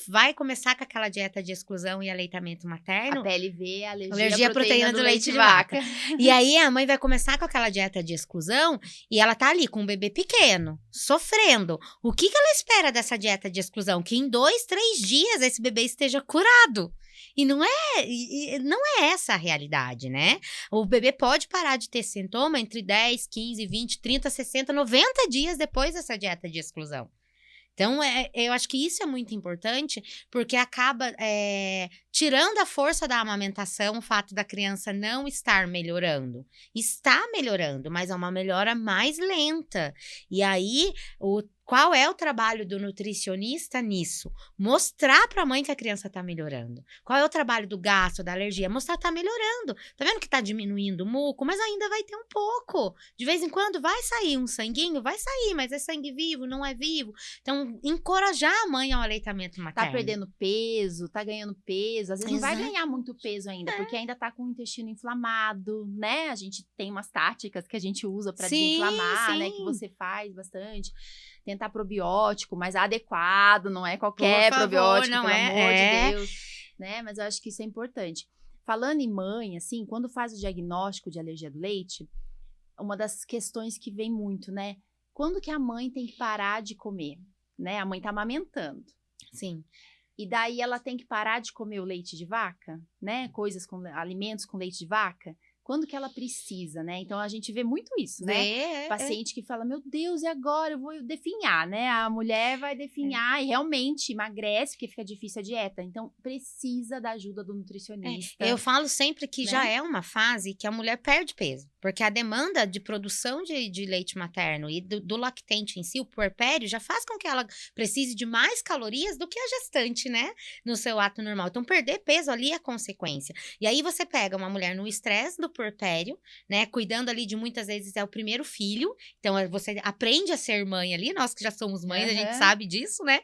vai começar com aquela dieta de exclusão e aleitamento materno. A PLV, Alergia à proteína do leite de vaca. E aí a mãe vai começar com aquela dieta de exclusão e ela tá ali com um bebê pequeno, sofrendo. O que ela espera dessa dieta de exclusão? Que em 2, 3 dias esse bebê esteja curado. E não é essa a realidade, né? O bebê pode parar de ter sintoma entre 10, 15, 20, 30, 60, 90 dias depois dessa dieta de exclusão. Então, eu acho que isso é muito importante, porque acaba tirando a força da amamentação o fato da criança não estar melhorando. Está melhorando, mas é uma melhora mais lenta. E aí, qual é o trabalho do nutricionista nisso? Mostrar para a mãe que a criança está melhorando. Qual é o trabalho do gastro, da alergia? Mostrar que está melhorando. Tá vendo que está diminuindo o muco? Mas ainda vai ter um pouco. De vez em quando vai sair um sanguinho? Vai sair, mas é sangue vivo, não é vivo. Então, encorajar a mãe ao aleitamento materno. Tá perdendo peso, tá ganhando peso. Às vezes não vai ganhar muito peso ainda, porque ainda tá com o intestino inflamado, né? A gente tem umas táticas que a gente usa para desinflamar, né? Que você faz bastante. Tentar probiótico mais adequado, não é qualquer probiótico, não pelo é, amor de Deus, né? Mas eu acho que isso é importante. Falando em mãe, assim, quando faz o diagnóstico de alergia do leite, uma das questões que vem muito, né? Quando que a mãe tem que parar de comer, né? A mãe tá amamentando. Sim. E daí ela tem que parar de comer o leite de vaca, né? Alimentos com leite de vaca. Quando que ela precisa, né? Então, a gente vê muito isso, né? Paciente que fala, meu Deus, e agora? Eu vou definhar, né? A mulher vai definhar e realmente emagrece, porque fica difícil a dieta. Então, precisa da ajuda do nutricionista. Eu falo sempre que já é uma fase que a mulher perde peso. Porque a demanda de produção de leite materno e do lactente em si, o puerpério, já faz com que ela precise de mais calorias do que a gestante, né? No seu ato normal. Então, perder peso ali é consequência. E aí, você pega uma mulher no estresse do puerpério, né? Cuidando ali de muitas vezes é o primeiro filho. Então, você aprende a ser mãe ali. Nós que já somos mães, a gente sabe disso, né?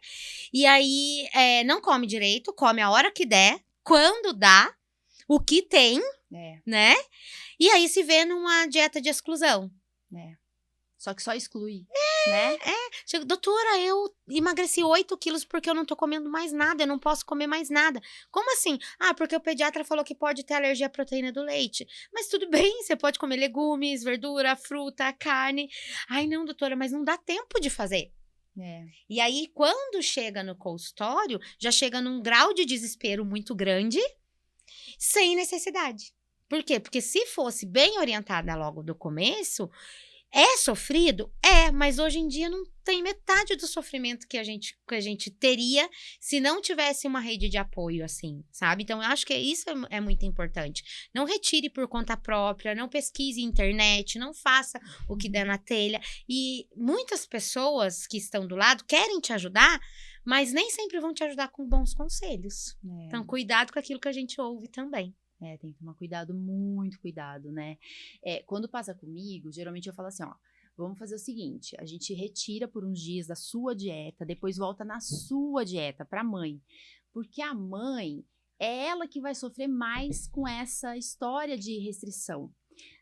E aí, não come direito, come a hora que der, quando dá, o que tem, né? E aí se vê numa dieta de exclusão. Só que só exclui, né? Chega, doutora, eu emagreci 8 quilos porque eu não tô comendo mais nada, eu não posso comer mais nada. Como assim? Ah, porque o pediatra falou que pode ter alergia à proteína do leite. Mas tudo bem, você pode comer legumes, verdura, fruta, carne. Ai, não, doutora, mas não dá tempo de fazer. E aí, quando chega no consultório, já chega num grau de desespero muito grande, sem necessidade. Por quê? Porque se fosse bem orientada logo do começo, é sofrido? Mas hoje em dia não tem metade do sofrimento que a gente teria se não tivesse uma rede de apoio assim, sabe? Então, eu acho que isso é muito importante. Não retire por conta própria, não pesquise internet, não faça o que der na telha. E muitas pessoas que estão do lado querem te ajudar, mas nem sempre vão te ajudar com bons conselhos. Então, cuidado com aquilo que a gente ouve também. Tem que tomar cuidado, muito cuidado, né? Quando passa comigo, geralmente eu falo assim, ó, vamos fazer o seguinte, a gente retira por uns dias da sua dieta, depois volta na sua dieta pra mãe. Porque a mãe é ela que vai sofrer mais com essa história de restrição.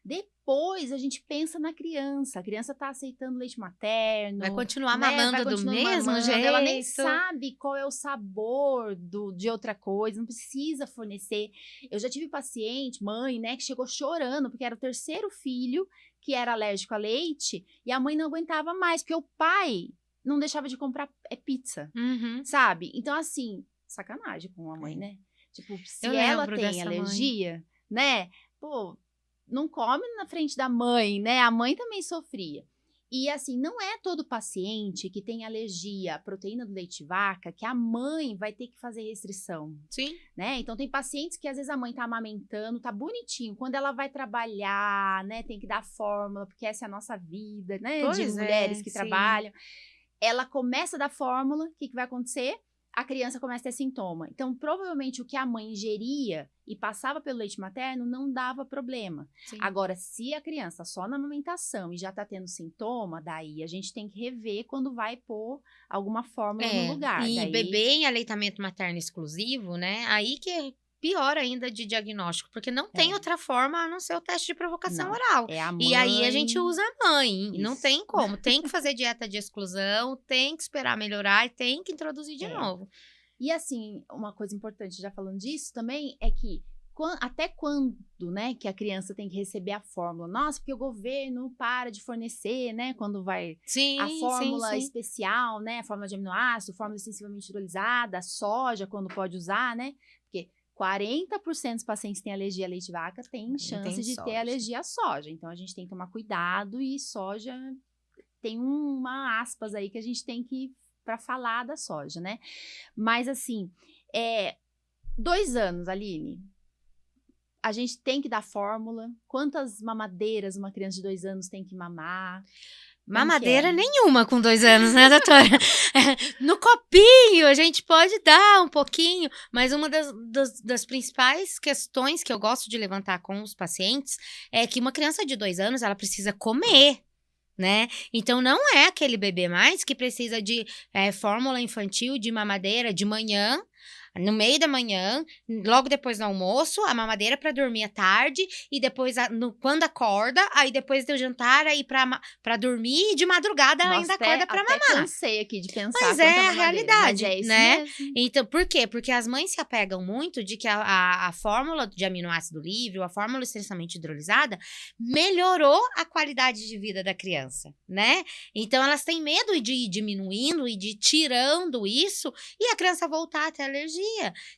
Depois a gente pensa na criança. A criança tá aceitando leite materno. Vai continuar mamando do mesmo jeito. Ela nem sabe qual é o sabor de outra coisa. Não precisa fornecer. Eu já tive paciente, mãe, né, que chegou chorando porque era o terceiro filho que era alérgico a leite e a mãe não aguentava mais porque o pai não deixava de comprar pizza, sabe? Então, assim, sacanagem com a mãe, né? Tipo, se ela tem alergia, né? Pô, não come na frente da mãe, né? A mãe também sofria. E assim, não é todo paciente que tem alergia à proteína do leite de vaca que a mãe vai ter que fazer restrição. Sim. Né? Então, tem pacientes que às vezes a mãe tá amamentando, tá bonitinho. Quando ela vai trabalhar, né? Tem que dar fórmula, porque essa é a nossa vida, né? De mulheres que trabalham. Ela começa a dar fórmula, o que vai acontecer? A criança começa a ter sintoma. Então, provavelmente, o que a mãe ingeria e passava pelo leite materno não dava problema. Sim. Agora, se a criança só na amamentação e já tá tendo sintoma, daí a gente tem que rever quando vai pôr alguma fórmula no lugar. E bebê em aleitamento materno exclusivo, né? Aí que pior ainda de diagnóstico, porque não tem outra forma a não ser o teste de provocação Não, oral. é a mãe. E aí a gente usa a mãe, não Isso. tem como. Tem que fazer dieta de exclusão, tem que esperar melhorar e tem que introduzir de novo. E assim, uma coisa importante, já falando disso também, é que até quando, né, que a criança tem que receber a fórmula? Nossa, porque o governo para de fornecer, né, quando vai a fórmula especial, né, a fórmula de aminoácido, fórmula extensivamente hidrolisada, a soja, quando pode usar, né, porque 40% dos pacientes que têm alergia a leite de vaca têm chance de ter alergia à soja. Então, a gente tem que tomar cuidado e soja tem uma aspas aí que a gente tem que para falar da soja, né? Mas assim, 2 anos, Aline, a gente tem que dar fórmula. Quantas mamadeiras uma criança de 2 anos tem que mamar? Mamadeira nenhuma com 2 anos, né, doutora? No copinho a gente pode dar um pouquinho, mas uma das principais questões que eu gosto de levantar com os pacientes é que uma criança de 2 anos, ela precisa comer. Né? Então não é aquele bebê mais que precisa de fórmula infantil de mamadeira de manhã, no meio da manhã, logo depois do almoço, a mamadeira para dormir à tarde e depois quando acorda, aí depois do jantar aí para dormir e de madrugada ela ainda acorda para mamar. Cansei aqui de pensar. Mas é a realidade, mas é isso né? Mesmo. Então, por quê? Porque as mães se apegam muito de que a fórmula de aminoácido livre, ou a fórmula extensamente hidrolisada, melhorou a qualidade de vida da criança, né? Então, elas têm medo de ir diminuindo e de ir tirando isso e a criança voltar a ter alergia.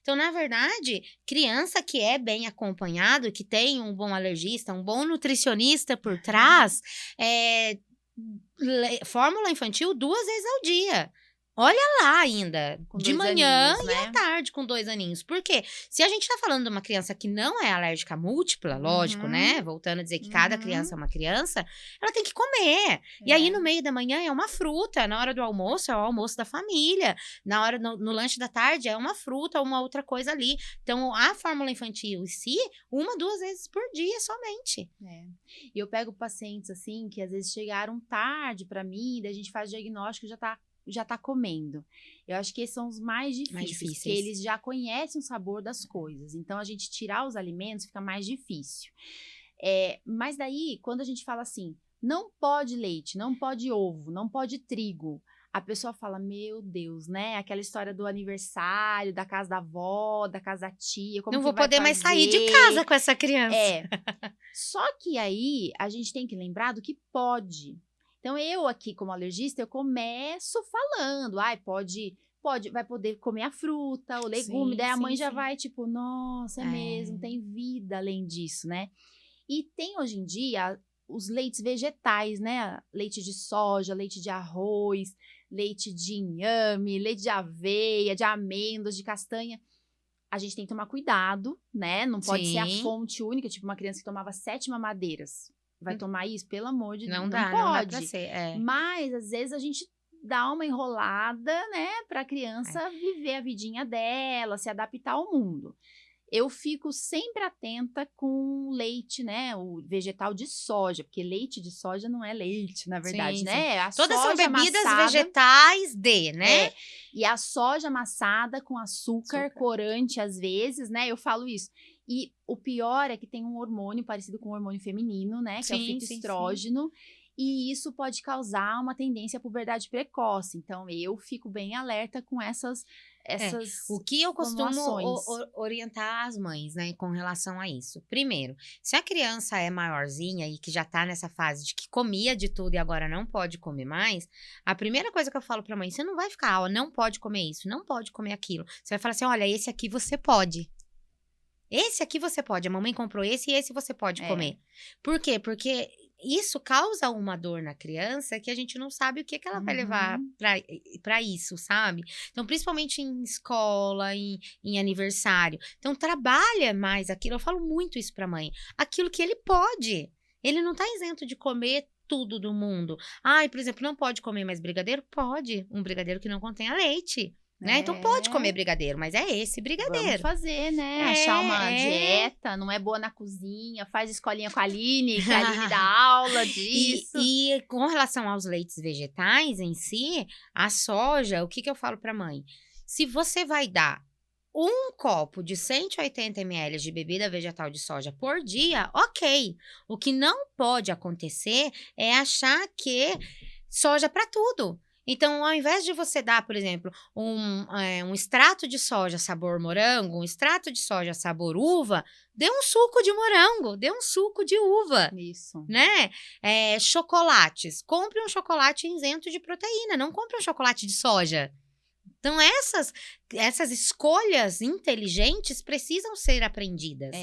Então, na verdade, criança que é bem acompanhado, que tem um bom alergista, um bom nutricionista por trás, fórmula infantil 2 vezes ao dia. Olha lá ainda, de manhã aninhos, né? E à tarde, com 2 aninhos. Por quê? Se a gente tá falando de uma criança que não é alérgica múltipla, lógico, né? Voltando a dizer que cada criança é uma criança, ela tem que comer. E aí, no meio da manhã, é uma fruta. Na hora do almoço, é o almoço da família. Na hora, no lanche da tarde, é uma fruta ou uma outra coisa ali. Então, a fórmula infantil em si, 1, 2 vezes por dia somente. E eu pego pacientes, assim, que às vezes chegaram tarde pra mim, daí a gente faz diagnóstico e já tá comendo. Eu acho que esses são os mais difíceis, porque eles já conhecem o sabor das coisas. Então, a gente tirar os alimentos fica mais difícil. Mas daí, quando a gente fala assim, não pode leite, não pode ovo, não pode trigo, a pessoa fala, meu Deus, né? Aquela história do aniversário, da casa da avó, da casa da tia, como não que vou vai poder fazer? mais sair de casa com essa criança. Só que aí, a gente tem que lembrar do que pode. Então, eu aqui, como alergista, eu começo falando, vai poder comer a fruta, o legume, daí a mãe já vai tipo, nossa, mesmo, tem vida além disso, né? E tem hoje em dia os leites vegetais, né? Leite de soja, leite de arroz, leite de inhame, leite de aveia, de amêndoas, de castanha. A gente tem que tomar cuidado, né? Não pode ser a fonte única, tipo uma criança que tomava 7 mamadeiras. Vai tomar isso? Pelo amor de Deus, não pode. Não dá pra ser, Mas, às vezes, a gente dá uma enrolada, né? Pra criança viver a vidinha dela, se adaptar ao mundo. Eu fico sempre atenta com leite, né? O vegetal de soja, porque leite de soja não é leite, na verdade, né? A todas são soja bebidas amassada, vegetais né? E a soja amassada com açúcar, corante, às vezes, né? Eu falo isso. E o pior é que tem um hormônio parecido com o hormônio feminino, né? Que é o fitoestrógeno. E isso pode causar uma tendência à puberdade precoce. Então, eu fico bem alerta com essas o que eu costumo orientar as mães, né, com relação a isso. Primeiro, se a criança é maiorzinha e que já tá nessa fase de que comia de tudo e agora não pode comer mais, a primeira coisa que eu falo pra mãe, você não vai ficar, não pode comer isso, não pode comer aquilo. Você vai falar assim, olha, esse aqui você pode. Esse aqui você pode, a mamãe comprou esse e esse você pode comer. Por quê? Porque isso causa uma dor na criança que a gente não sabe o que ela vai levar pra isso, sabe? Então, principalmente em escola, em aniversário. Então, trabalha mais aquilo. Eu falo muito isso pra mãe. Aquilo que ele pode. Ele não tá isento de comer tudo do mundo. Por exemplo, não pode comer mais brigadeiro? Pode. Um brigadeiro que não contenha leite. Né? Então pode comer brigadeiro, mas é esse brigadeiro. Vamos fazer, né? Achar uma dieta, não é boa na cozinha, faz escolinha com a Aline, que a Aline dá aula disso. E com relação aos leites vegetais em si, a soja, o que eu falo pra mãe? Se você vai dar um copo de 180 ml de bebida vegetal de soja por dia, ok. O que não pode acontecer é achar que soja para tudo. Então, ao invés de você dar, por exemplo, um extrato de soja sabor morango, um extrato de soja sabor uva, dê um suco de morango, dê um suco de uva, Isso. né? Chocolates. Compre um chocolate isento de proteína, não compre um chocolate de soja. Então, essas escolhas inteligentes precisam ser aprendidas.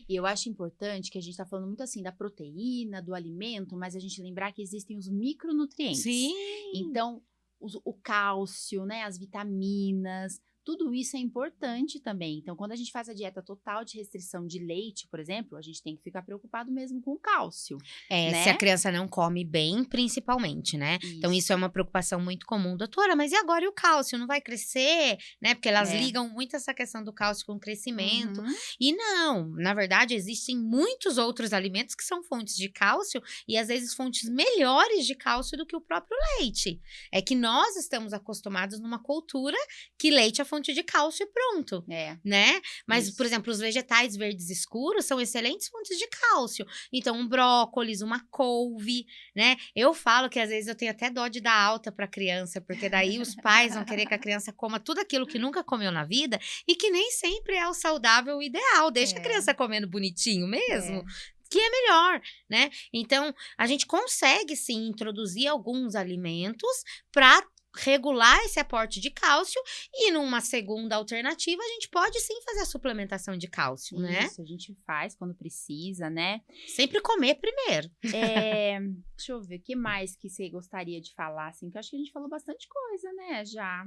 E eu acho importante que a gente tá falando muito assim da proteína, do alimento, mas a gente lembrar que existem os micronutrientes. Sim. Então, o cálcio, né, as vitaminas, tudo isso é importante também. Então, quando a gente faz a dieta total de restrição de leite, por exemplo, a gente tem que ficar preocupado mesmo com o cálcio. Né? Se a criança não come bem, principalmente, né? Então, isso é uma preocupação muito comum. Doutora, mas e agora e o cálcio? Não vai crescer? Né? Porque elas ligam muito essa questão do cálcio com o crescimento. E não, na verdade, existem muitos outros alimentos que são fontes de cálcio e, às vezes, fontes melhores de cálcio do que o próprio leite. É que nós estamos acostumados numa cultura que leite é fonte de cálcio e pronto, né? Mas, por exemplo, os vegetais verdes escuros são excelentes fontes de cálcio. Então, um brócolis, uma couve, né? Eu falo que às vezes eu tenho até dó de dar alta para criança, porque daí os pais vão querer que a criança coma tudo aquilo que nunca comeu na vida e que nem sempre é o saudável ideal. Deixa a criança comendo bonitinho mesmo. Que é melhor, né? Então, a gente consegue, sim, introduzir alguns alimentos para regular esse aporte de cálcio e numa segunda alternativa a gente pode sim fazer a suplementação de cálcio, né? Isso, a gente faz quando precisa, né? Sempre comer primeiro. Deixa eu ver, o que mais que você gostaria de falar, assim? Que eu acho que a gente falou bastante coisa, né? Já,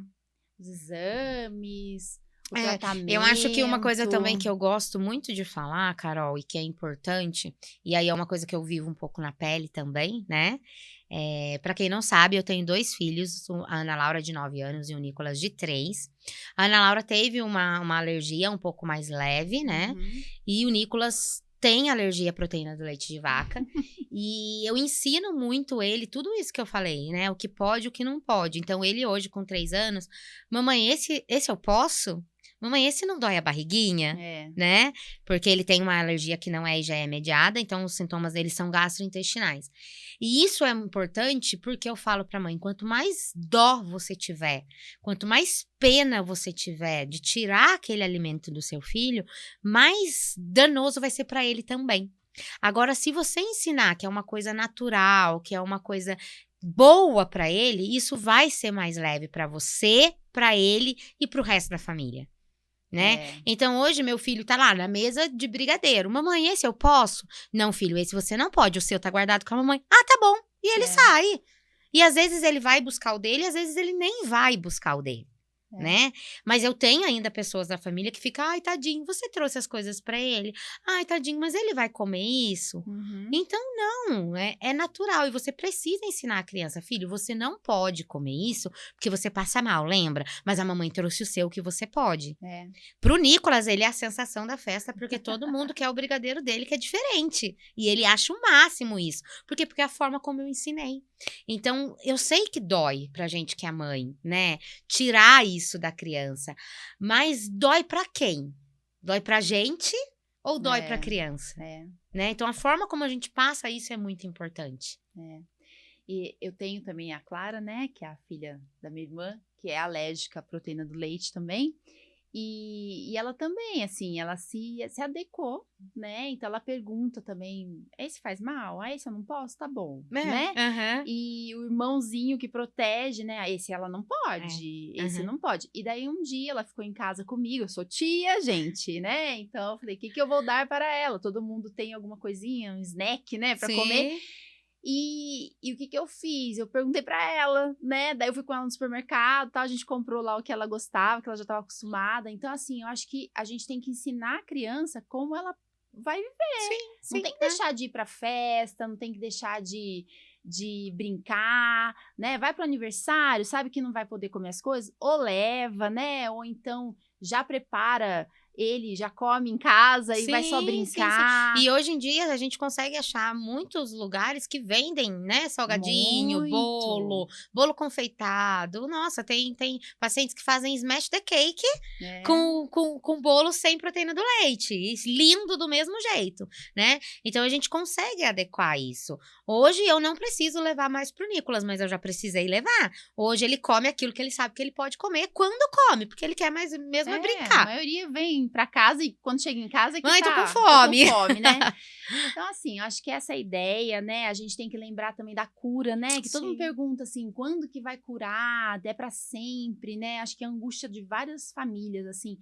os exames, o tratamento. Eu acho que uma coisa também que eu gosto muito de falar, Carol, e que é importante, e aí é uma coisa que eu vivo um pouco na pele também, né? Para quem não sabe, eu tenho 2 filhos, a Ana Laura de 9 anos e o Nicolas de 3. A Ana Laura teve uma alergia um pouco mais leve, né? E o Nicolas tem alergia à proteína do leite de vaca. E eu ensino muito ele tudo isso que eu falei, né? O que pode e o que não pode. Então, ele hoje com 3 anos, mamãe, esse eu posso? Mamãe, esse não dói a barriguinha, né? Porque ele tem uma alergia que não é IgE mediada, então os sintomas dele são gastrointestinais. E isso é importante porque eu falo pra mãe, quanto mais dó você tiver, quanto mais pena você tiver de tirar aquele alimento do seu filho, mais danoso vai ser pra ele também. Agora, se você ensinar que é uma coisa natural, que é uma coisa boa pra ele, isso vai ser mais leve pra você, pra ele e pro resto da família. Né? Então, hoje, meu filho tá lá na mesa de brigadeiro. Mamãe, esse eu posso? Não, filho, esse você não pode. O seu tá guardado com a mamãe. Ah, tá bom. E ele sai. E às vezes ele vai buscar o dele, às vezes ele nem vai buscar o dele. Né? Mas eu tenho ainda pessoas da família que ficam, ai, tadinho, você trouxe as coisas pra ele. Ai, tadinho, mas ele vai comer isso? Então, não, é natural. E você precisa ensinar a criança, filho, você não pode comer isso porque você passa mal, lembra? Mas a mamãe trouxe o seu que você pode. Pro Nicolas, ele é a sensação da festa porque todo mundo quer o brigadeiro dele, que é diferente. E ele acha o máximo isso. Porque é a forma como eu ensinei. Então, eu sei que dói pra gente que é mãe, né? Tirar isso da criança. Mas dói pra quem? Dói pra gente ou dói pra criança? Né? Então, a forma como a gente passa isso é muito importante. E eu tenho também a Clara, né? Que é a filha da minha irmã, que é alérgica à proteína do leite também. E ela também, assim, ela se adequou, né? Então, ela pergunta também, esse faz mal? Ah, esse eu não posso? Tá bom, né? E o irmãozinho que protege, né? Esse ela não pode, esse não pode. E daí, um dia, ela ficou em casa comigo, eu sou tia, gente, né? Então, eu falei, o que eu vou dar para ela? Todo mundo tem alguma coisinha, um snack, né? Pra comer. E o que eu fiz? Eu perguntei pra ela, né? Daí eu fui com ela no supermercado, tal, a gente comprou lá o que ela gostava, que ela já estava acostumada. Então, assim, eu acho que a gente tem que ensinar a criança como ela vai viver. Não tem que deixar de ir pra festa, não tem que deixar de brincar, né? Vai pro aniversário, sabe que não vai poder comer as coisas? Ou leva, né? Ou então já prepara ele já come em casa e vai só Sim, brincar. sim. E hoje em dia a gente consegue achar muitos lugares que vendem, né, salgadinho, Muito. bolo confeitado. Nossa, tem pacientes que fazem smash the cake É. com bolo sem proteína do leite. E lindo do mesmo jeito, né? Então a gente consegue adequar isso. Hoje eu não preciso levar mais pro Nicolas, mas eu já precisei levar. Hoje ele come aquilo que ele sabe que ele pode comer quando come, porque ele quer mais mesmo é A brincar. maioria vem pra casa e quando chega em casa é que Mãe, tô com tô fome. com fome, né? Então, assim, eu acho que essa ideia, né? A gente tem que lembrar também da cura, né? Que todo mundo Sim. pergunta assim, quando que vai curar? É pra sempre, né? Acho que é a angústia de várias famílias, assim.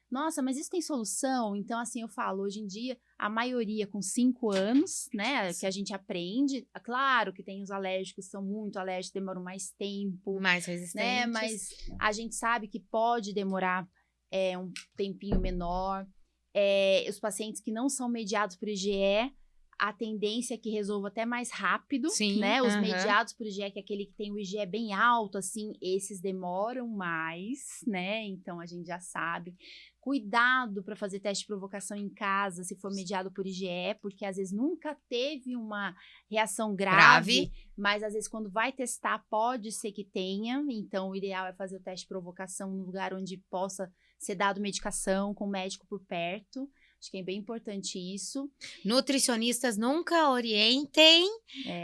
Nossa, mas isso tem solução? Então, assim, eu falo, hoje em dia, a maioria com 5 anos, né, que a gente aprende, claro que tem os alérgicos que são muito alérgicos, demoram mais tempo, Mais né, resistentes. mas a gente sabe que pode demorar um tempinho menor. Os pacientes que não são mediados por IgE, a tendência é que resolva até mais rápido, Sim, né? Os aham. mediados por IgE, que é aquele que tem o IgE bem alto, assim, esses demoram mais, né? Então a gente já sabe. Cuidado para fazer teste de provocação em casa, se for mediado por IgE, porque às vezes nunca teve uma reação grave, mas às vezes quando vai testar pode ser que tenha. Então o ideal é fazer o teste de provocação num lugar onde possa ser dado medicação, com o médico por perto. Acho que é bem importante isso. Nutricionistas nunca orientem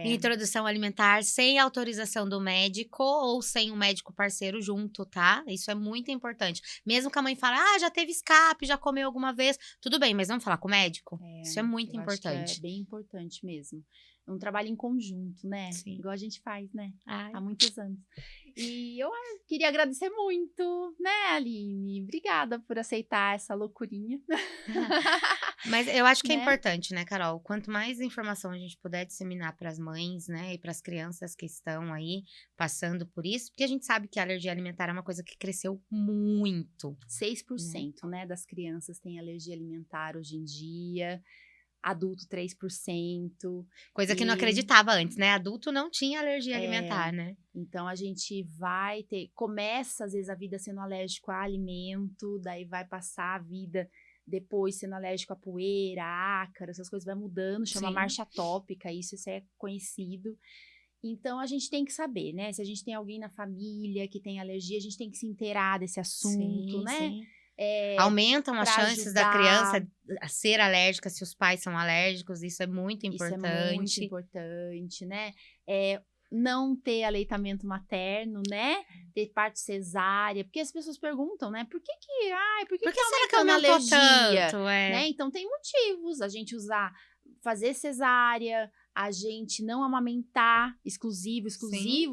introdução alimentar sem autorização do médico ou sem um médico parceiro junto, tá? Isso é muito importante. Mesmo que a mãe fale, já teve escape, já comeu alguma vez, tudo bem, mas vamos falar com o médico? Isso é muito importante. Acho que é bem importante mesmo. É um trabalho em conjunto, né? Sim. Igual a gente faz, né? Ai. Há muitos anos. E eu queria agradecer muito, né, Aline? Obrigada por aceitar essa loucurinha. Mas eu acho que é Né? importante, né, Carol? Quanto mais informação a gente puder disseminar para as mães, né, e para as crianças que estão aí passando por isso, porque a gente sabe que a alergia alimentar é uma coisa que cresceu muito. 6%, né, das crianças têm alergia alimentar hoje em dia. Adulto 3%. Coisa que não acreditava antes, né? Adulto não tinha alergia alimentar, né? Então a gente vai ter, começa às vezes a vida sendo alérgico a alimento, daí vai passar a vida depois sendo alérgico a poeira, a ácaro, essas coisas vai mudando, chama marcha tópica, isso é conhecido. Então a gente tem que saber, né? Se a gente tem alguém na família que tem alergia, a gente tem que se inteirar desse assunto, né? Sim. Aumentam as chances da criança a ser alérgica se os pais são alérgicos, isso é muito importante. Isso é muito importante, né? Não ter aleitamento materno, né? Ter parto cesárea, porque as pessoas perguntam, né? Por que será que aumentou a alergia? tanto? Né? Então tem motivos, a gente fazer cesárea, a gente não amamentar exclusivo,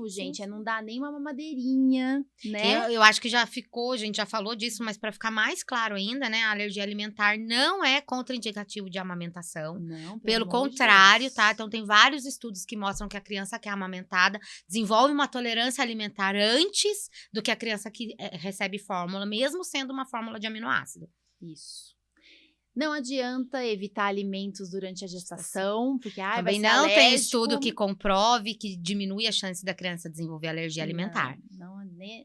gente, sim. não dar nem uma mamadeirinha, né? Eu acho que já ficou, a gente já falou disso, mas para ficar mais claro ainda, né, a alergia alimentar não é contraindicativo de amamentação. Não, pelo contrário, tá? Então tem vários estudos que mostram que a criança que é amamentada desenvolve uma tolerância alimentar antes do que a criança que recebe fórmula, mesmo sendo uma fórmula de aminoácido. Isso. Não adianta evitar alimentos durante a gestação, porque também vai ser não alérgico. tem estudo que comprove que diminui a chance da criança desenvolver alergia alimentar. Não,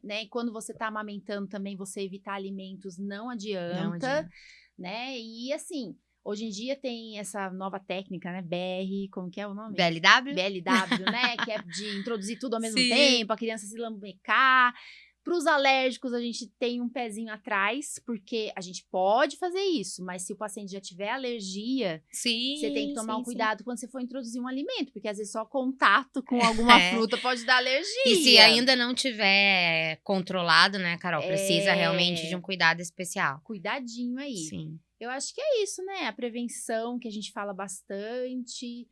né? E quando você tá amamentando também, você evitar alimentos não adianta, né? E assim, hoje em dia tem essa nova técnica, né? BR, como que é o nome? BLW? BLW, né? Que é de introduzir tudo ao mesmo tempo, a criança se lambecar. Para os alérgicos, a gente tem um pezinho atrás, porque a gente pode fazer isso, mas se o paciente já tiver alergia, você tem que tomar um cuidado quando você for introduzir um alimento, porque às vezes só contato com alguma fruta pode dar alergia. E se ainda não tiver controlado, né, Carol? Precisa realmente de um cuidado especial. Cuidadinho aí. Sim. Eu acho que é isso, né? A prevenção, que a gente fala bastante.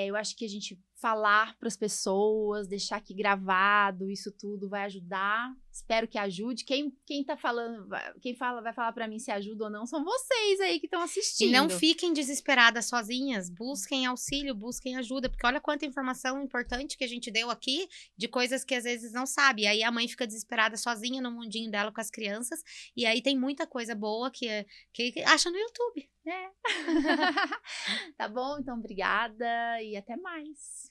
Eu acho que a gente falar para as pessoas, deixar aqui gravado, isso tudo vai ajudar. Espero que ajude. Quem tá falando, vai falar para mim se ajuda ou não, são vocês aí que estão assistindo. E não fiquem desesperadas sozinhas, busquem auxílio, busquem ajuda, porque olha quanta informação importante que a gente deu aqui, de coisas que às vezes não sabe. E aí a mãe fica desesperada sozinha no mundinho dela com as crianças, e aí tem muita coisa boa que acha no YouTube. Tá bom? Então, obrigada e até mais.